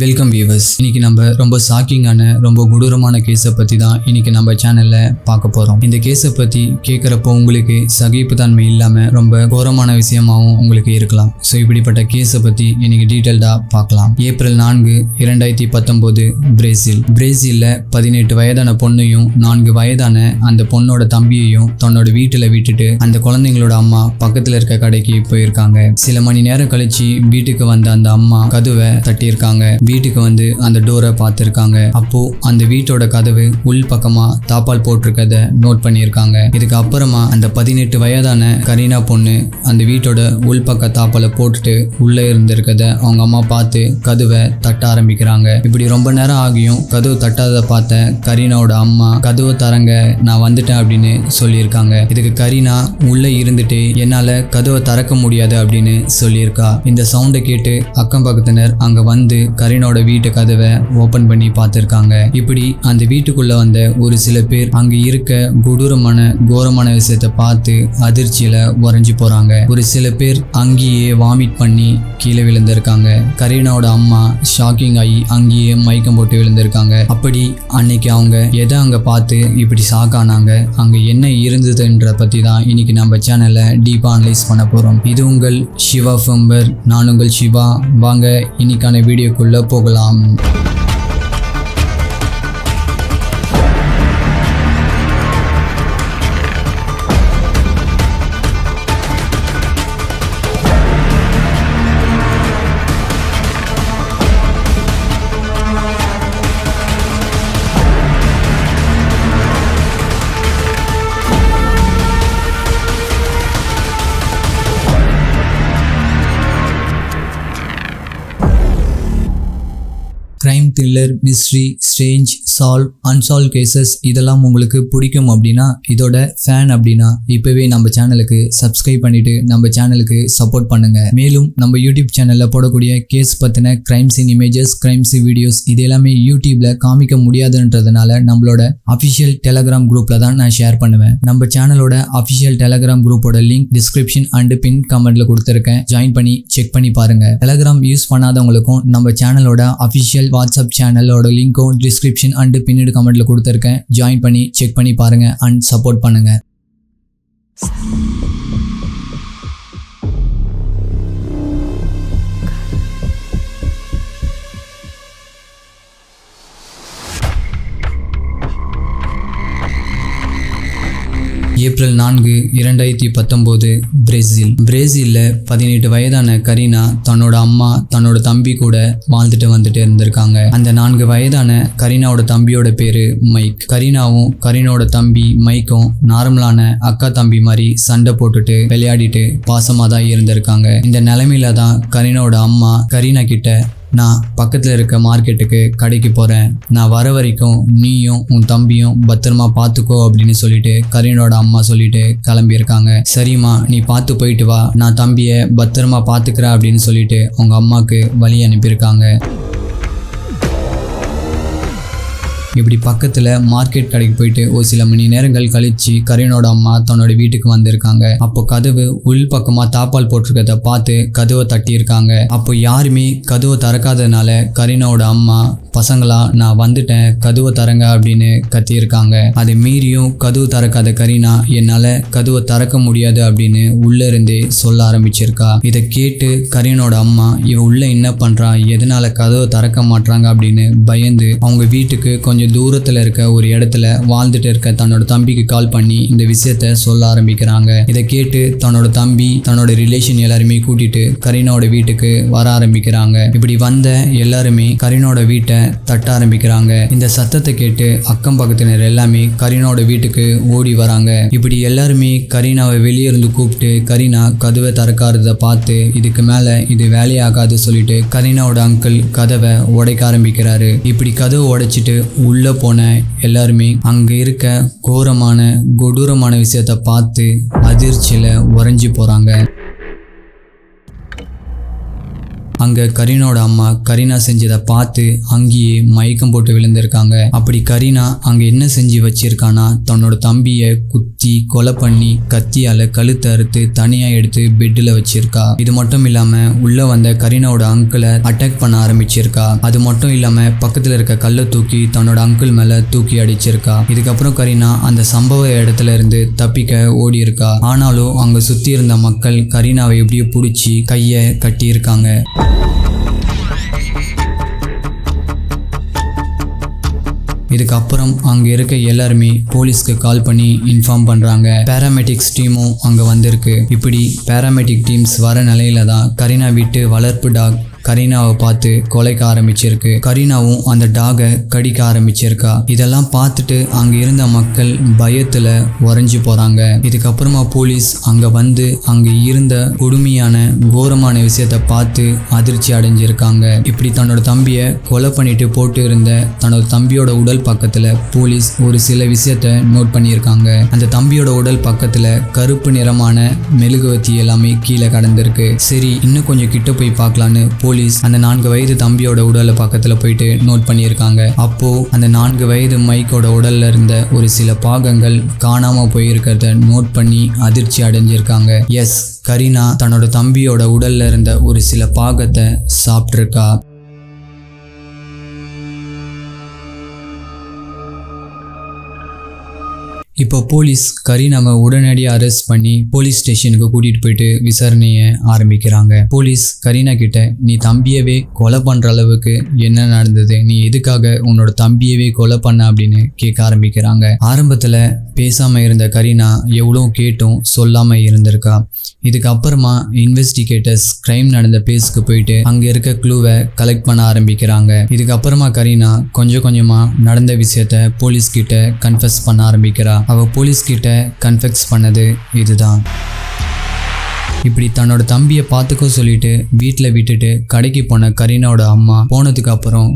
Welcome viewers. இன்னைக்கு நம்ம ரொம்ப ஷாக்கிங்கான ரொம்ப கொடூரமான கேஸை பற்றி தான் இன்னைக்கு நம்ம சேனலில் பார்க்க போகிறோம். இந்த கேஸை பற்றி கேட்குறப்போ உங்களுக்கு சகிப்புத்தன்மை இல்லாமல் ரொம்ப கோரமான விஷயமாகவும் உங்களுக்கு இருக்கலாம். ஸோ இப்படிப்பட்ட கேஸை பற்றி இன்னைக்கு டீட்டெயில்டாக பார்க்கலாம். ஏப்ரல் 4, 2019 பிரேசிலில் 18 வயதான பொண்ணையும் 4 வயதான அந்த பொண்ணோட தம்பியையும் தன்னோட வீட்டில் விட்டுட்டு அந்த குழந்தைங்களோட அம்மா பக்கத்தில் இருக்க கடைக்கு போயிருக்காங்க. சில மணி நேரம் கழிச்சு வீட்டுக்கு வந்த அந்த அம்மா கதவை தட்டியிருக்காங்க. வீட்டுக்கு வந்து அந்த டோரை பார்த்துருக்காங்க. அப்போ அந்த வீட்டோட கதவு உள் பக்கமா தாப்பால் போட்டிருக்கத நோட் பண்ணியிருக்காங்க. இதுக்கு அப்புறமா அந்த 18 வயதான கரீனா பொண்ணு அந்த வீட்டோட உள்பக்க தாப்பாலை போட்டுட்டு உள்ள இருந்திருக்கத அவங்க அம்மா பார்த்து கதவை தட்ட ஆரம்பிக்கிறாங்க. இப்படி ரொம்ப நேரம் ஆகியும் கதவு தட்டாத பார்த்த கரீனாவோட அம்மா கதவை தரங்க, நான் வந்துட்டேன் அப்படின்னு சொல்லியிருக்காங்க. இதுக்கு கரீனா உள்ள இருந்துட்டு என்னால கதவை திறக்க முடியாது அப்படின்னு சொல்லியிருக்கா. இந்த சவுண்டை கேட்டு அக்கம் பக்கத்தினர் அங்க வந்து கரீனாவோட வீட்டு கதவை ஓபன் பண்ணி பார்த்திருக்காங்க. இப்படி அந்த வீட்டுக்குள்ள வந்த ஒரு சில பேர் அங்க இருக்க கோரமான விஷயத்தை பார்த்து அதிர்ச்சியில உறைஞ்சு போறாங்க. ஒரு சில பேர் அங்கேயே வாமிட் பண்ணி கீழே விழுந்திருக்காங்க. கரீனாவோட அம்மா ஷாக்கிங் ஆகி அங்கேயே மயக்கம் போட்டு விழுந்திருக்காங்க. அப்படி அன்னைக்கு அவங்க எதை அங்க பார்த்து இப்படி ஷாக் ஆனாங்க, அங்க என்ன இருந்ததுன்ற பத்தி தான் இன்னைக்கு நம்ம சேனல்ல டீப்பா அனலைஸ் பண்ண போறோம். இது உங்கள் சிவா ஃபெம்பர், நான் உங்கள் சிவா. வாங்க இன்னைக்கான வீடியோக்குள்ள போகலாம். Crime, thriller, mystery, strange, solve, unsolved cases இதெல்லாம் உங்களுக்கு பிடிக்கும் அப்படின்னா, இதோட ஃபேன் அப்படின்னா இப்போவே நம்ம சேனலுக்கு சப்ஸ்கிரைப் பண்ணிட்டு நம்ம சேனலுக்கு சப்போர்ட் பண்ணுங்க. மேலும் நம்ம யூடியூப் சேனலில் போடக்கூடிய கேஸ் பற்றின crime scene images, crime scene videos இது எல்லாமே யூடியூப்ல காமிக்க முடியாதுன்றதுனால நம்மளோட அஃபிஷியல் டெலகிராம் குரூப்ல தான் நான் ஷேர் பண்ணுவேன். நம்ம சேனலோட அஃபிஷியல் டெலகிராம் குரூப்போட லிங்க் டிஸ்கிரிப்ஷன் அண்ட் பின் கமெண்ட்ல கொடுத்துருக்கேன். ஜாயின் பண்ணி செக் பண்ணி பாருங்க. டெலகிராம் யூஸ் பண்ணாதவங்களுக்கும் நம்ம சேனலோட அஃபிஷியல் வாட்ஸ்அப் சேனலோட லிங்க்கும் டிஸ்கிரிப்ஷன் அண்ட் பின்னடு கமெண்ட்ல கொடுத்துருக்கேன். ஜாயின் பண்ணி செக் பண்ணி பாருங்க அண்ட் சப்போர்ட் பண்ணுங்க. ஏப்ரல் 4, 2019 பிரேசிலில் 18 வயதான கரீனா தன்னோட அம்மா தன்னோட தம்பி கூட வாழ்ந்துட்டு வந்துட்டு இருந்திருக்காங்க. அந்த 4 வயதான கரீனாவோட தம்பியோட பேரு மைக். கரீனாவும் கரீனாவோட தம்பி மைக்கும் நார்மலான அக்கா தம்பி மாதிரி சண்டை போட்டுட்டு விளையாடிட்டு பாசமாக தான் இருந்திருக்காங்க. இந்த நிலைமையில தான் கரீனாவோட அம்மா கரீனா கிட்ட, நான் பக்கத்தில் இருக்க மார்க்கெட்டுக்கு கடைக்கு போகிறேன், நான் வர வரைக்கும் நீயும் உன் தம்பியும் பத்திரமா பார்த்துக்கோ அப்படின்னு சொல்லிட்டு கரீனோட அம்மா சொல்லிட்டு கிளம்பியிருக்காங்க. சரிம்மா, நீ பார்த்து போயிட்டு வா, நான் தம்பியை பத்திரமா பார்த்துக்கிறேன் அப்படின்னு சொல்லிட்டு அவங்க அம்மாவுக்கு வழி அனுப்பியிருக்காங்க. இப்படி பக்கத்தில் மார்க்கெட் கடைக்கு போயிட்டு ஒரு சில மணி நேரங்கள் கழிச்சு கரீனோட அம்மா தன்னோட வீட்டுக்கு வந்திருக்காங்க. அப்போ கதவு உள் பக்கமா தாப்பால் போட்டிருக்கத பார்த்து கதவை தட்டியிருக்காங்க. அப்போ யாருமே கதவை திறக்காததுனால கரீனாவோட அம்மா, பசங்களா நான் வந்துட்டேன், கதவை திறங்க அப்படின்னு கத்தியிருக்காங்க. அதை மீறியும் கதவு திறக்காத கரீனா, என்னால கதவை திறக்க முடியாது அப்படின்னு உள்ள இருந்தே சொல்ல ஆரம்பிச்சிருக்கா. இதை கேட்டு கரீனோட அம்மா, இவ உள்ள என்ன பண்றா, எதனால கதவை திறக்க மாட்டாங்க அப்படின்னு பயந்து அவங்க வீட்டுக்கு கொஞ்சம் தூரத்துல இருக்க ஒரு இடத்துல வாழ்ந்துட்டு இருக்க தன்னோட தம்பிக்கு கால் பண்ணி இந்த விஷயத்த சொல்ல ஆரம்பிக்கிறாங்க. இதை கேட்டு தன்னோட தம்பி தன்னோட ரிலேஷன் எல்லாருமே கூட்டிட்டு கரீனாவோட வீட்டுக்கு வர ஆரம்பிக்கிறாங்க. இப்படி வந்த எல்லாருமே கரீனாவோட வீட்டை தட்ட ஆரம்பிக்கிறாங்க. இந்த சத்தத்தை கேட்டு அக்கம் பக்கத்தினர் எல்லாமே கரீனாவோட வீட்டுக்கு ஓடி வராங்க. இப்படி எல்லாருமே கரீனாவை வெளியே இருந்து கூப்பிட்டு கரீனா கதவை திறக்காததை பார்த்து இதுக்கு மேல இது வேலையாகாது சொல்லிட்டு கரீனாவோட அங்கிள் கதவை உடைக்க ஆரம்பிக்கிறாரு. இப்படி கதவை உடைச்சிட்டு உள்ள போன எல்லாருமே அங்க இருக்க கொடூரமான விஷயத்தை பார்த்து அதிர்ச்சியில உறைஞ்சு போறாங்க. அங்க கரீனாவோட அம்மா கரீனா செஞ்சதை பார்த்து அங்கேயே மயக்கம் போட்டு விழுந்திருக்காங்க. அப்படி கரீனா அங்க என்ன செஞ்சு வச்சிருக்கானா, தன்னோட தம்பியை குத்தி கொலை பண்ணி கத்தியால கழுத்தை அறுத்து தனியா எடுத்து பெட்ல வச்சிருக்கா. இது மட்டும் இல்லாம உள்ள வந்த கரீனாவோட அங்கிளை அட்டாக் பண்ண ஆரம்பிச்சிருக்கா. அது மட்டும் இல்லாம பக்கத்துல இருக்க கல்லை தூக்கி தன்னோட அங்கிள் மேல தூக்கி அடிச்சிருக்கா. இதுக்கப்புறம் கரீனா அந்த சம்பவ இடத்துல இருந்து தப்பிக்க ஓடி இருக்கா. ஆனாலும் அங்க சுத்தி இருந்த மக்கள் கரீனாவை எப்படியோ பிடிச்சி கையை கட்டி இருக்காங்க. இதுக்கப்புறம் அங்க இருக்க எல்லாருமே போலீஸ்க்கு கால் பண்ணி இன்ஃபார்ம் பண்றாங்க. பேராமெடிக்ஸ் டீமும் அங்க வந்திருக்கு. இப்படி பேராமெடிக் டீம்ஸ் வர நிலையில தான் கரீனா வீட்டு வளர்ப்பு டாக் கரீனாவை பார்த்து கொலைக்க ஆரம்பிச்சிருக்கு. கரீனாவும் அந்த டாகை கடிக்க ஆரம்பிச்சிருக்கா. இதெல்லாம் பார்த்துட்டு அங்க இருந்த மக்கள் பயத்துல உறைஞ்சு போறாங்க. இதுக்கப்புறமா போலீஸ் அங்க வந்து அங்க இருந்த கொடுமையான கோரமான விஷயத்த பார்த்து அதிர்ச்சி அடைஞ்சிருக்காங்க. இப்படி தன்னோட தம்பியை கொலை பண்ணிட்டு போட்டு இருந்த தன்னோட தம்பியோட உடல் பக்கத்துல போலீஸ் ஒரு சில விஷயத்த நோட் பண்ணியிருக்காங்க. அந்த தம்பியோட உடல் பக்கத்துல கருப்பு நிறமான மெழுகுவத்தி எல்லாமே கீழே கடந்திருக்கு. சரி, இன்னும் கொஞ்சம் கிட்ட போய் பார்க்கலான்னு போலீஸ் அந்த 4 வயது தம்பியோட உடலை பக்கத்துல போயிட்டு நோட் பண்ணியிருக்காங்க. அப்போ அந்த 4 வயது மைக்கோட உடல்ல இருந்த ஒரு சில பாகங்கள் காணாம போயிருக்கிறத நோட் பண்ணி அதிர்ச்சி அடைஞ்சிருக்காங்க. எஸ், கரீனா தன்னோட தம்பியோட உடல்ல இருந்த ஒரு சில பாகத்தை சாப்பிட்டிருக்கா. இப்போ போலீஸ் கரீனாவை உடனடியாக அரெஸ்ட் பண்ணி போலீஸ் ஸ்டேஷனுக்கு கூட்டிட்டு போயிட்டு விசாரணையை ஆரம்பிக்கிறாங்க. போலீஸ் கரீனா கிட்ட, நீ தம்பியவே கொலை பண்ற அளவுக்கு என்ன நடந்தது, நீ எதுக்காக உன்னோட தம்பியவே கொலை பண்ண அப்படின்னு கேட்க ஆரம்பிக்கிறாங்க. ஆரம்பத்துல பேசாம இருந்த கரீனா எவ்வளோ கேட்டும் சொல்லாம இருந்திருக்கா. இதுக்கப்புறமா இன்வெஸ்டிகேட்டர்ஸ் கிரைம் நடந்த பிளேஸ்க்கு போயிட்டு அங்க இருக்க க்ளூவை கலெக்ட் பண்ண ஆரம்பிக்கிறாங்க. இதுக்கப்புறமா கரீனா கொஞ்சம் கொஞ்சமா நடந்த விஷயத்த போலீஸ் கிட்ட கன்ஃபெஸ் பண்ண ஆரம்பிக்கிறா. அவ போலீஸ் கிட்ட கன்ஃபெஸ் பண்ணது இதுதான். இப்படி தன்னோட தம்பியை பார்த்துக்க சொல்லிட்டு வீட்டில் விட்டுட்டு கடைக்கு போன கரீனாவோட அம்மா போனதுக்கு அப்புறம்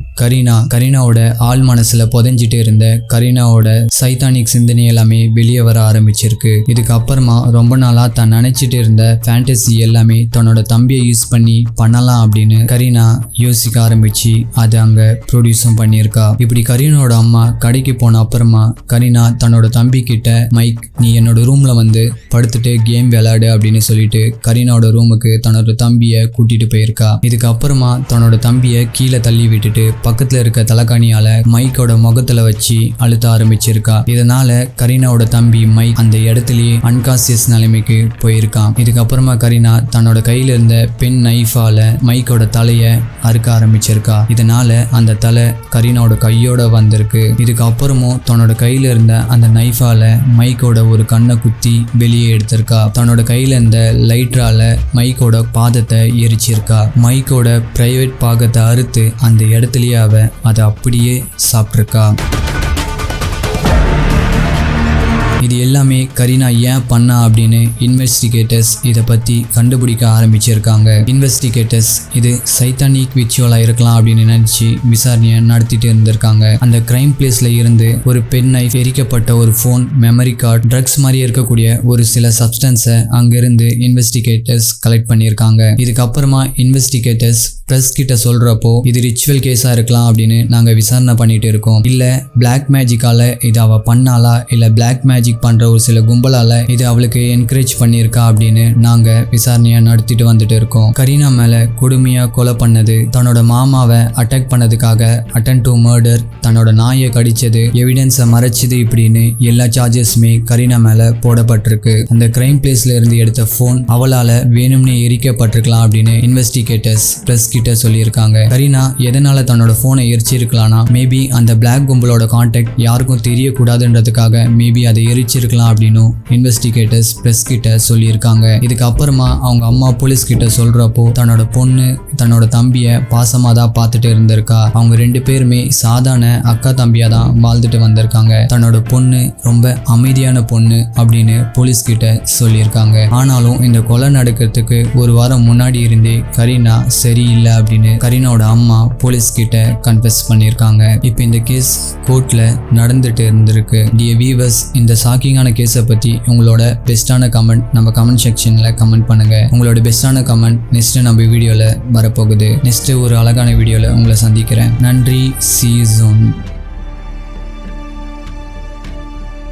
கரீனாவோட ஆள் மனசுல புதைஞ்சிட்டு இருந்த கரீனாவோட சைத்தானிக் சிந்தனை எல்லாமே வெளியே வர ஆரம்பிச்சிருக்கு. இதுக்கப்புறமா ரொம்ப நாளா தான் நினைச்சிட்டு இருந்த ஃபேண்டசி எல்லாமே தன்னோட தம்பியை யூஸ் பண்ணி பண்ணலாம் அப்படின்னு கரீனா யோசிக்க ஆரம்பிச்சு அதை அங்க ப்ரொடியூஸும் பண்ணியிருக்கா. இப்படி கரீனாவோட அம்மா கடைக்கு போன அப்புறமா கரீனா தன்னோட தம்பி கிட்ட, மைக், நீ என்னோட ரூம்ல வந்து படுத்துட்டு கேம் விளையாடு அப்படின்னு சொல்லிட்டு கரீனாவோட ரூமுக்கு தன்னோட தம்பியை கூட்டிட்டு போயிருக்கா. இதுக்கப்புறமா தன்னோட தம்பியை கீழே தள்ளி விட்டுட்டு பக்கத்துல இருக்க தலைகாணியால மைக்கோட முகத்துல வச்சு அழுத்த ஆரம்பிச்சிருக்கா. இதனால கரீனாவோட தம்பி மைக் அந்த இடத்துலயே அன்கான்சியஸ் நிலைமைக்கு போயிருக்கான். இதுக்கப்புறமா கரீனா தன்னோட கையில இருந்த பென் நைஃபால மைக்கோட தலைய அறுக்க ஆரம்பிச்சிருக்கா. இதனால அந்த தலை கரீனாவோட கையோட வந்திருக்கு. இதுக்கப்புறமும் தன்னோட கையில இருந்த அந்த நைஃபால மைக்கோட ஒரு கண்ணை குத்தி வெளியே எடுத்திருக்கா. தன்னோட கையில இருந்த லைட்ரால மைக்கோட பாதத்தை எரிச்சிருக்கா. மைக்கோட பிரைவேட் பாகத்தை அறுத்து அந்த இடத்துலயே அவ அதை அப்படியே சாப்பிட்டிருக்கா. இது எல்லாமே கரீனா ஏன் பண்ணா அப்படின்னு இன்வெஸ்டிகேட்டர்ஸ் இதை பத்தி கண்டுபிடிக்க ஆரம்பிச்சிருக்காங்க. இன்வெஸ்டிகேட்டர்ஸ் இது சைத்தானிக் விச்சுவலா இருக்கலாம் அப்படின்னு நினைச்சு விசாரணையை நடத்திட்டு இருந்திருக்காங்க. அந்த கிரைம் பிளேஸ்ல இருந்து ஒரு பென் நைஃப், எரிக்கப்பட்ட ஒரு போன், மெமரி கார்டு, ட்ரக்ஸ் மாதிரி இருக்கக்கூடிய ஒரு சில சப்ஸ்டன்ஸை அங்கிருந்து இன்வெஸ்டிகேட்டர்ஸ் கலெக்ட் பண்ணியிருக்காங்க. இதுக்கப்புறமா இன்வெஸ்டிகேட்டர்ஸ் பிரஸ் கிட்ட சொல்றப்போ இது ரிச்சுவல் கேஸா இருக்கலாம் அப்படின்னு நாங்க விசாரணை பண்ணிட்டு இருக்கோம். இல்ல பிளாக் மேஜிக்கால இது அவ பண்ணாலா, இல்ல பிளாக் மேஜிக் பண்ற ஒரு சில கும்பலால இது அவளுக்கு என்கரேஜ் பண்ணியிருக்கா அப்படின்னு நாங்க விசாரணையை நடத்திட்டு வந்துட்டு இருக்கோம். கரீனா மேல கொடுமையா கொலை பண்ணது, தன்னோட மாமாவை அட்டாக் பண்ணதுக்காக அட்டெம்ப்ட் டு மர்டர், தன்னோட நாயை கடிச்சது, எவிடன்ஸை மறைச்சது, இப்படின்னு எல்லா சார்ஜஸுமே கரீனா மேல போடப்பட்டிருக்கு. அந்த கிரைம் பிளேஸ்ல இருந்து எடுத்த போன் அவளால வேணும்னே எரிக்கப்பட்டிருக்கலாம் அப்படின்னு இன்வெஸ்டிகேட்டர்ஸ் பிரஸ் கிட்ட சொல்லியிருக்காங்க. கரீனா எதனால தன்னோட போனை எரிச்சிருக்கலாம்னா, மேபி அந்த பிளாக் கும்பலோட கான்டாக்ட் யாருக்கும் தெரியக்கூடாதுன்றதுக்காக மேபி அதை எரிச்சிருக்கலாம் அப்படின்னு இன்வெஸ்டிகேட்டர்ஸ் பிரஸ் கிட்ட சொல்லியிருக்காங்க. இதுக்கப்புறமா அவங்க அம்மா போலீஸ் கிட்ட சொல்றப்போ தன்னோட பொண்ணு தன்னோட தம்பியை பாசமா தான் பார்த்துட்டு இருந்திருக்கா. அவங்க 2 பேருமே சாதாரண அக்கா தம்பியா தான் வாழ்ந்துட்டு வந்திருக்காங்க. தன்னோட பொண்ணு ரொம்ப அமைதியான பொண்ணு அப்படின்னு போலீஸ் கிட்ட சொல்லியிருக்காங்க. ஆனாலும் இந்த கொலை நடக்கிறதுக்கு ஒரு வாரம் முன்னாடி இருந்தே கரீனா சரியில்லை அப்படின்னு கரீனாவோட அம்மா போலீஸ் கிட்ட கன்ஃபெஸ் பண்ணியிருக்காங்க. இப்போ இந்த கேஸ் கோர்ட்ல நடந்துட்டு இருந்திருக்கு. டியர் வியூவர்ஸ், இந்த ஷாக்கிங்கான கேஸை பத்தி உங்களோட பெஸ்டான கமெண்ட் நம்ம கமெண்ட் செக்ஷன்ல கமெண்ட் பண்ணுங்க. உங்களோட பெஸ்டான கமெண்ட் நெக்ஸ்ட் நம்ம வீடியோல வர வரப்போகுது. நெக்ஸ்ட் ஒரு அழகான வீடியோவில் உங்களை சந்திக்கிறேன். நன்றி. See you soon.